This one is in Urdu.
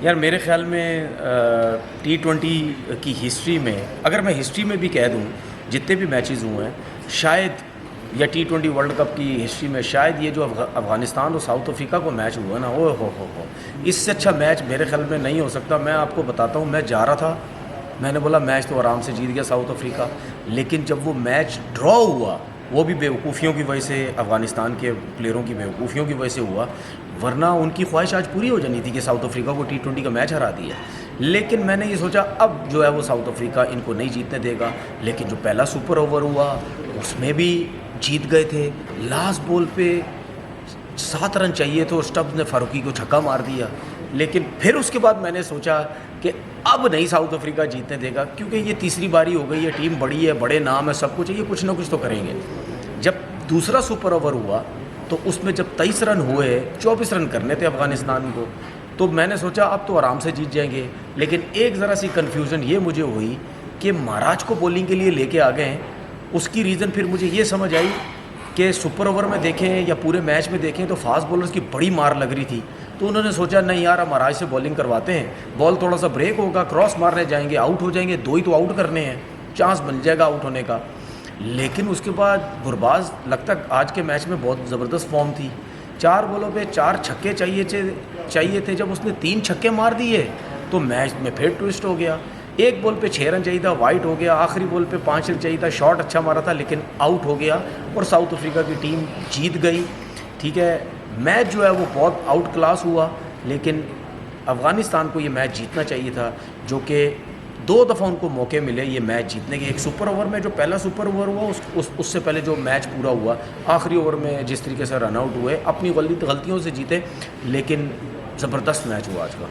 یار میرے خیال میں T20 کی ہسٹری میں، اگر میں ہسٹری میں بھی کہہ دوں جتنے بھی میچز ہوئے ہیں، شاید یا T20 ورلڈ کپ کی ہسٹری میں شاید یہ جو افغانستان اور ساؤتھ افریقہ کو میچ ہوا نا، او ہو اس سے اچھا میچ میرے خیال میں نہیں ہو سکتا۔ میں آپ کو بتاتا ہوں، میں جا رہا تھا، میں نے بولا میچ تو آرام سے جیت گیا ساؤتھ افریقہ، لیکن جب وہ میچ ڈرا ہوا، وہ بھی بیوقوفیوں کی وجہ سے، افغانستان کے پلیئروں کی بیوقوفیوں کی وجہ سے ہوا، ورنہ ان کی خواہش آج پوری ہو جانی تھی کہ ساؤتھ افریقہ کو T20 کا میچ ہرا دیا۔ لیکن میں نے یہ سوچا اب جو ہے وہ ساؤتھ افریقہ ان کو نہیں جیتنے دے گا، لیکن جو پہلا سپر اوور ہوا اس میں بھی جیت گئے تھے۔ لاسٹ بال پہ 7 رن چاہیے تو اسٹبز نے فاروقی کو چھکا مار دیا، لیکن پھر اس کے بعد میں نے سوچا کہ اب نہیں ساؤتھ افریقہ جیتنے دے گا، کیونکہ یہ تیسری باری ہو گئی ہے، ٹیم بڑی ہے، بڑے نام ہے، سب کچھ ہے، یہ کچھ نہ کچھ تو کریں گے۔ جب دوسرا سپر اوور ہوا تو اس میں جب 23 رن ہوئے، 24 رن کرنے تھے افغانستان کو، تو میں نے سوچا اب تو آرام سے جیت جائیں گے، لیکن ایک ذرا سی کنفیوژن یہ مجھے ہوئی کہ مہاراج کو بولنگ کے لیے لے کے آ گئے ہیں۔ اس کی ریزن پھر مجھے یہ سمجھ آئی کہ سپر اوور میں دیکھیں یا پورے میچ میں دیکھیں تو فاسٹ بولرز کی بڑی مار لگ رہی تھی، تو انہوں نے سوچا نہیں یار، ہم مہاراج سے بولنگ کرواتے ہیں، بال تھوڑا سا بریک ہوگا، کراس مارنے جائیں گے، آؤٹ ہو جائیں گے، 2 ہی تو آؤٹ کرنے ہیں، چانس بن جائے گا آؤٹ ہونے کا۔ لیکن اس کے بعد گرباز لگتا آج کے میچ میں بہت زبردست فارم تھی، 4 بالوں پہ 4 چھکے چاہیے تھے، جب اس نے 3 چھکے مار دیے تو میچ میں پھر ٹوسٹ ہو گیا۔ 1 بال پہ 6 رن چاہیے تھا، وائٹ ہو گیا، آخری بال پہ 5 رن چاہیے تھا، شاٹ اچھا مارا تھا لیکن آؤٹ ہو گیا اور ساؤتھ افریقہ کی ٹیم جیت گئی۔ ٹھیک ہے، میچ جو ہے وہ بہت آؤٹ کلاس ہوا، لیکن افغانستان کو یہ میچ جیتنا چاہیے تھا، جو کہ 2 دفعہ ان کو موقع ملے یہ میچ جیتنے کے۔ ایک سپر اوور میں جو پہلا سپر اوور ہوا، اس سے پہلے جو میچ پورا ہوا، آخری اوور میں جس طریقے سے رن آؤٹ ہوئے، اپنی غلطیوں سے جیتے، لیکن زبردست میچ ہوا آج کا۔